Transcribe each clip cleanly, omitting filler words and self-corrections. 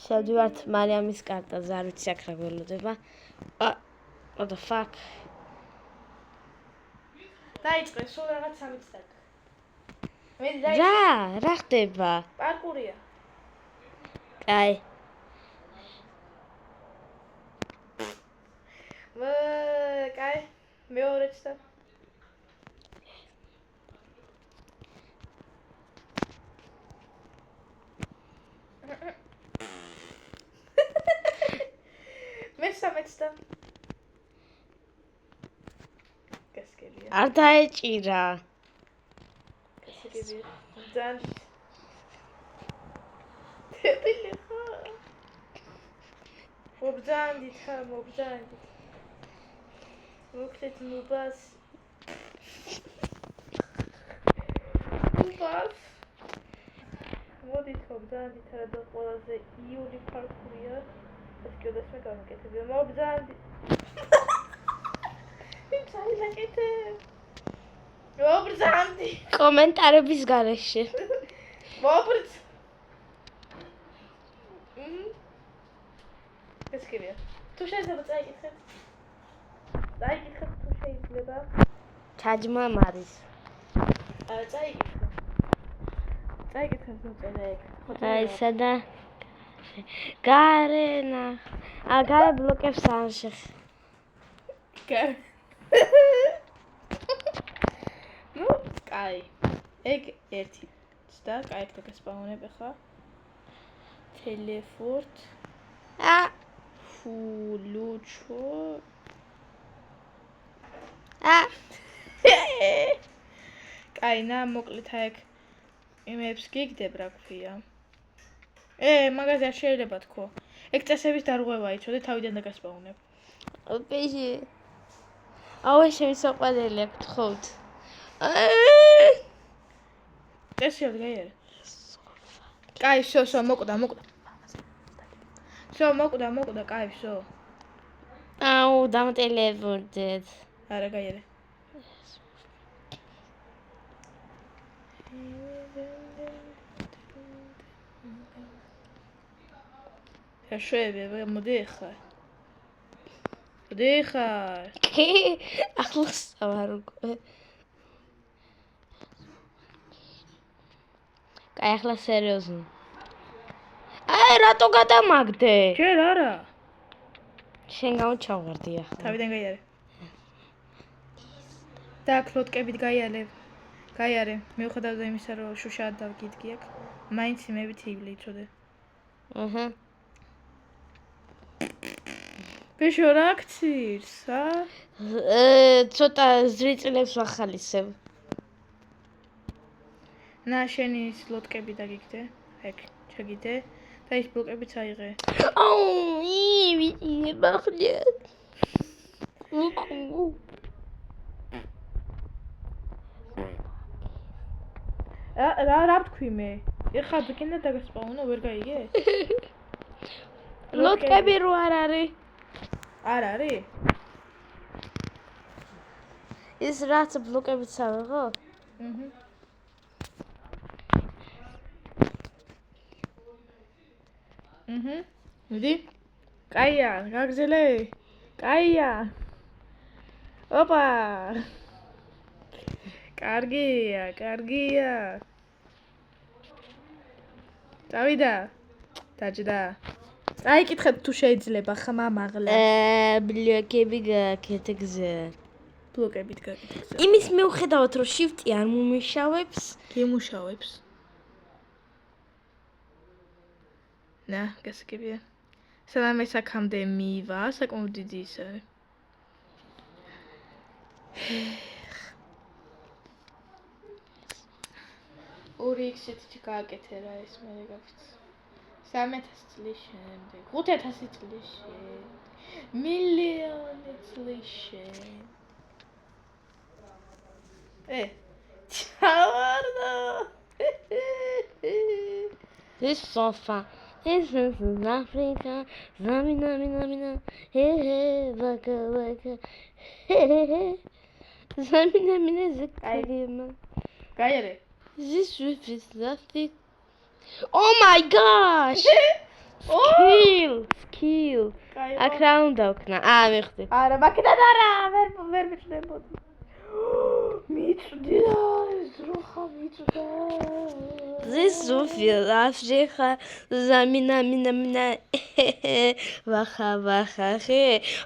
შევდივართ მარიამის კარტაზე, არ ვიცი აქ რა გველოდება. What the fuck? დაიწყე, სულ რაღაც 3 წელი. რა ხდება? პარკურია. კაი. კაი. მეორე წელი. მესამე წელი. გასკებია. არ დაეჭირა. გასკებია. ძალიან თებილი ხო? მობძანდით ხა, მობძანდით. მოკლედ ნუბას. ნუბას. მოდით მობძანდით რა და ყველაზე იული პარკურია. ეს კიდევ მე გამიკეთებია. მობძანდით. ვიწყალაკეთე. მობძანდი. კომენტარების გარეშე. მობრძ. გასკებია. თუ შეიძლება წაიკითხეთ. წაიკითხეთ თუ შეიძლება. ჩაჯმა მარის. წაიკითხეთ. წაიკითხეთ ნუ წერეკ. აი სადა გარენა. გარე ბლოკებს არ შეხ. გარე. ნუ, კაი. ეგ ერთი. და კაი ერთ გასპაუნებ ახლა. ტელეფორტ. ფულუჩო. კაი, ნა მოკლედ აქ იმებს გიგდებ რა ქვია. მაგაზე არ შეიძლება თქო. ეგ წესების დარღვევა იცოდე თავიდან დაგასპაუნებ. ოპეჟი. აუ შემისაყვანელი აქ თხოვთ. წესიოდ გაიარე. კაი, შო, მოკვდა. შო, მოკვდა, კაი, შო. აუ, დამტელევორდეთ. არა, გაიარე. შეშევე, მოდი ხა. ახლა სავარუკე. კაი, ახლა სერიოზული. რატო გადამაგდე? ჯერ არა. შენ გამჩავარდი ახლა. თავიდან გაიარე. და კლოტკებით გაიარე. მიუხედავად იმისა, რომ შუშად დავგიდგი აქ, მაინც იმებით ივლი იცოდე. ბეშო რა აქცირს, ცოტა ზრიწლებს ვახალისებ. ნა შენი სლოტკები დაგიგდე. ეგ, ჩაგიდე და ის ბლოკებიც აიღე. აუ, ვიდი, ბახლია. რა ვთქვი მე? ეხლა ბიკინდა დაგასპაუნო, ვერ გაიგე? ლოტკები რო არ არის. არ არის? ის რაც ბლოკებიც ავიღო? მიდი. კაია, გაგზელე. კაია. ოპა. კარგია. წავიდა. დაჯდა. წაიკითხეთ თუ შეიძლება ხმა მაღლა. ბლოკები გაკეთე. ბლოკებით გაკეთე. იმის მიუხედავად რომ shift-ი არ მომუშავებს, გემუშავებს. ნა, გასაგებია. სანამ ეს აქამდე მივა, საკმაოდ დიდი ის არის. ორი x-ით გააკეთე რა ეს მე გაფიც. 3000 წლის შემდეგ, 5000 წლის შემდეგ, მილიონი წლის შემდეგ. ჩავარდა. This sofa is in Africa. Zamina. Vaka. Zamina zakayma. გაიარე. This roof is nothing. Oh my gosh! Skill. კაი. აქ რა უნდა ვქნა? მიხდი. არა, მაგიდან არა, ვერ მიჭდებოდი. მიწვდი და ეს როხა მიწვდა. This so viel Afrika. Mina. Ვახა.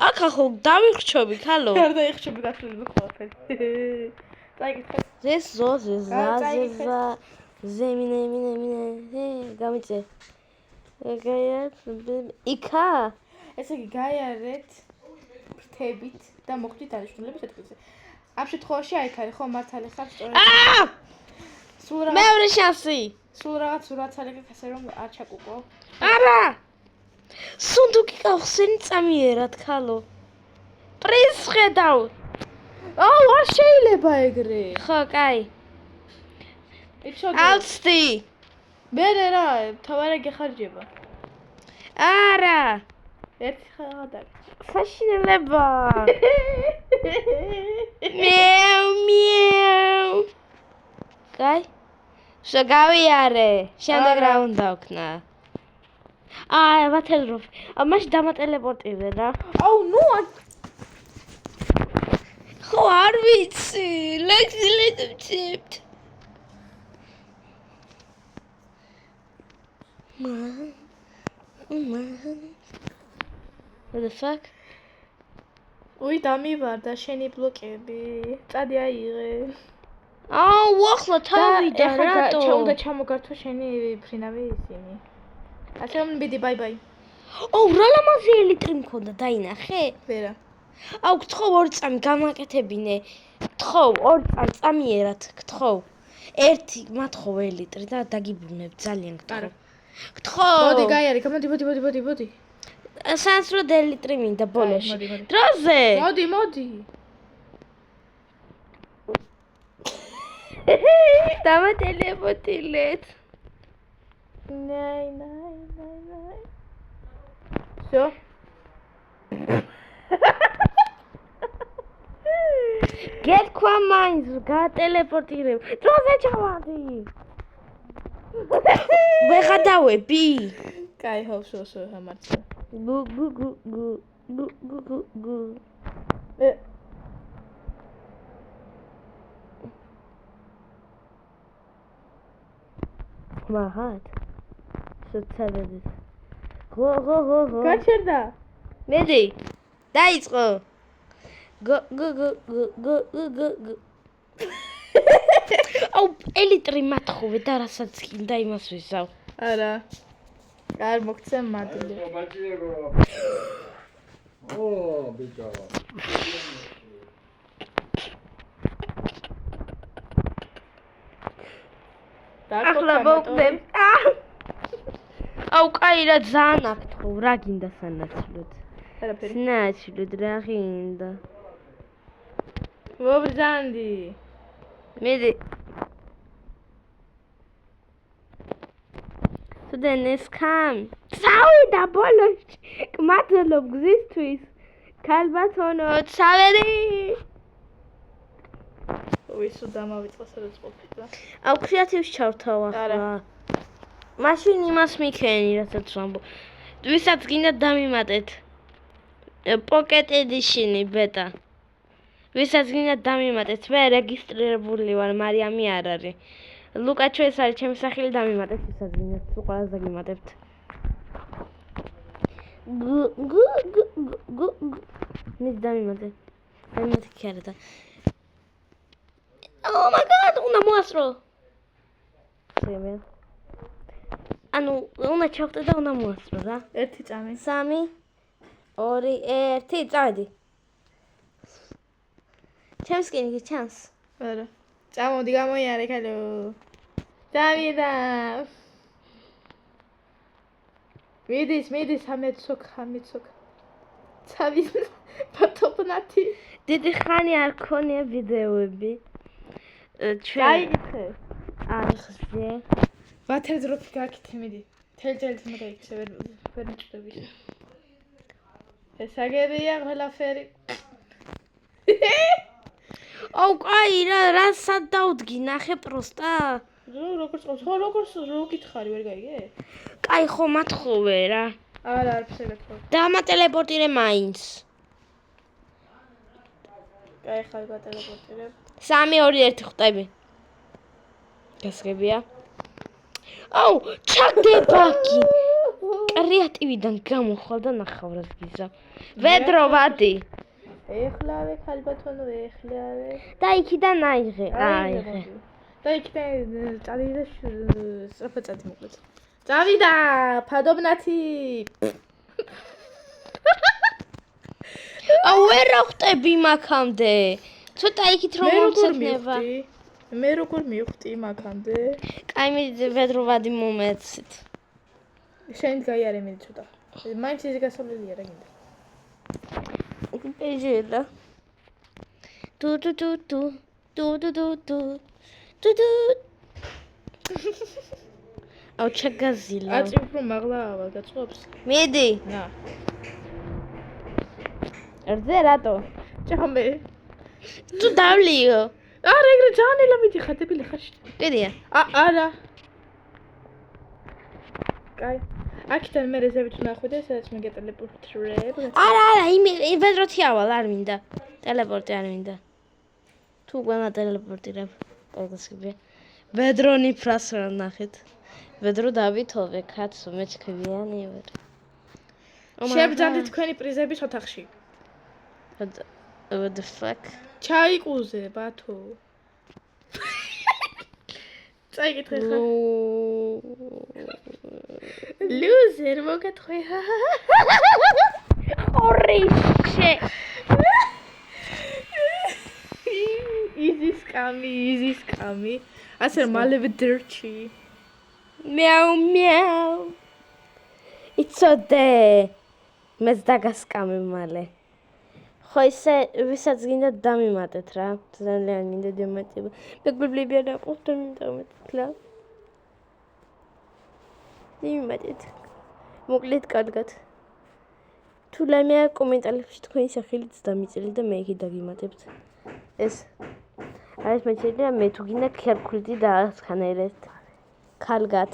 აქ ხო დავიხრჩობი, ხალო. არ დაიხშები გასული ყველაფერი. წაიკითხე. This so Zemina. გამიწე. იქა? ესე იგი გაიარეთ ფრთებით და მოხვდით დანიშნულების ადგილზე. ამ შემთხვევაში აი ხარ ხო მართალი ხარ სწორედ. მეორე შანსი. სულ რაღაც სურათალი გქ ასე რომ არ ჩაკუկო. არა! სუნდუკი გავხსენი წამიერად, ხალო. პრინც ხედავ. არ შეიძლება ეგრე. ხო, კაი. იცოდე. ავწდი. მე რა, თავარი გეხარჯება. არა. ერთი ხადა. საშინელება. მიუ. კაი. შეგავიარე. შემდეგ რა უნდა ვქნა? ვათელროფ. მაშინ დამატელეპორტირდე რა. ნუ ხო არ ვიცი. ლექსილეთებთ. What the fuck? უი დამივარდა შენი ბლოკები. წადი აიღე. ვახლა თავიდა რატო? უნდა ჩამოგართო შენი ფრინავი ისინი. ასე რომ მიდი ბაი. რა ლამაზი ელიტრი მქონდა დაინახე? ვერა. გთხოვ 2 წამი გამაკეთებინე. გთხოვ 2 წამი წამიერად, გთხოვ. 1 მათხოვ ელიტრი და დაგიბრუნებ ძალიან გთხოვ. გთხოვ. მოდი გაიარე, მოდი. სანსრო ელიტრი მინდა ბოლოში. მოდი. დროზე. მოდი. დამატელეპორტილეთ. ნაი. Всё. გეთქვა მაინც გატელეპორტირებ. დროზე ჩავარდი. ვეღადავები. კაი, ხო, ამარცხა. გუ. მაჰათ. შეცადეთ. გო. გაჩერდა. მედი. დაიწყო. გუ. ელიტრი მათხოვე და რასაც კიდე იმას ვისავ. არა. არ მოგცემ მადლი. ბიჭავა. ახლა მოვკდებ. კაი რა ძალიან აკთხო, რა გინდა სანაცვლოდ. არაფერი. სანაცვლოდ რა გინდა. მობრძანდი. მედი. Then come. წავიდა ბოლოში. მადლობ გზისთვის. ქალბატონო, წავედი. ვისო დამავიწყო სადაც ყოფილა. კრეატივს ჩავთავ ახლა. არა. მაშინ იმას მიქენი, რასაც ვამბობ. ვისაც გინდა დამიმატეთ. Pocket Edition ბეტა. ვისაც გინდა დამიმატეთ. მე რეგისტრირებული ვარ, მარიამი არ არის. ლუკაჩო ეს არის ჩემი სახელი დამიმატეთ, ვისაც გინდა, თუ ყველას დაგიმატებთ. გუ. მე დამიმატეთ. დამიმატეთ კი არა და. Oh my god, უნდა მოასრო. შემე. უნდა ჩავხტე და უნდა მოასრო რა. 1 წამი. 3 2 1 წავედი. ჩემს კინი ჩანს. არა. წამოდი გამოიარე ხალო. დავიდა. მიდის ამეცოკ. წავიდა. პატოპნათი. დიდი ხანი არ ქონია ვიდეოები. გაიგიხე. ახზე. ვათერდროფი გაკეთე მიდი. თელჯერით მოგაიქცე ვერ მიჭდები. ეს აგებია ყველაფერი. კაი რა სად დავდგი ნახე პროსტა. როგორ გითხარი ვერ გაიგე? კაი ხო მათხოვე რა. არა, არაფერს ეკეთო. დამატელეპორტირე მაინც. კაი, ხარ გატელეპორტირებ. 3 2 1 ხვდები. გასაგებია. აუ, ჩაგდებაგი. კრეატივიდან გამოხვალ და ნახავ რა გიზა. ვედრო ვადი. ეხლავე ხალბათონო, ეხლავე. და იქიდან აიღე. აიღე. და იქიდან წავიდა სწრაფად წადი მოკლედ. წავიდა, ფადობნათი. აუ, ვერ ხვდები მაქამდე. ცოტა იქით რომ მომცეთნება. მე როგორ მივხვდი მაქამდე? კაი, მიდი ვედრო ვადი მომეცით. შენ გაიარე მე ცოტა. მაინც ეს გასავლელია რა გინდა. ეჟელა. ტუ ტუ ტუ ტუ ტუ ტუ ტუ ტუ ტუ ტუ. აუ ჩაგაზილა. აწი უფრო მაღლა გაწყობს. მიდი. ნა. რზე რატო? ჭამე. თუ დავლიო. არა, ეგრე ჯანელა მიდიხარ, დებილი ხარ. პედია. არა. კაი. აქიდან მე რეზერვით ვნახვიდე, სადაც მე გეტელეპორტირებ. არა, ვედროთი ავალ არ მინდა. ტელეპორტი არ მინდა. თუ გვემა ტელეპორტირებ. კაიგასიბე. ვედრონი ფრას რა ნახეთ. ვედრო დავითოვე კაცო, მე ჩქებიანი ვარ. შებძანდით თქვენი პრიზების ოთახში. What the fuck? ჩაიკუზე, ბათო. წაიკითხე ხა. ლუზერ მოგეთხვი. ორიშე. იზი სკამი. ასე რომ მალევე დერჩი. მიაუ მიაუ. იცოდე. მეც დაგასკამე მალე. ხო ისე ვისაც გინდა დამიმატეთ რა. ძალიან გინდა დამატება. მეგობრები არა ყოფთან დამატეთ რა. დამიმატეთ. მოკლედ კარგად. თუ ლამია კომენტარებში თქვენი სახელიც დამიწერეთ და მე იქ დაგიმატებთ. ეს არის მე შეიძლება მე თუ გინდა ქერქვლი დაასხანერეთ. კარგად.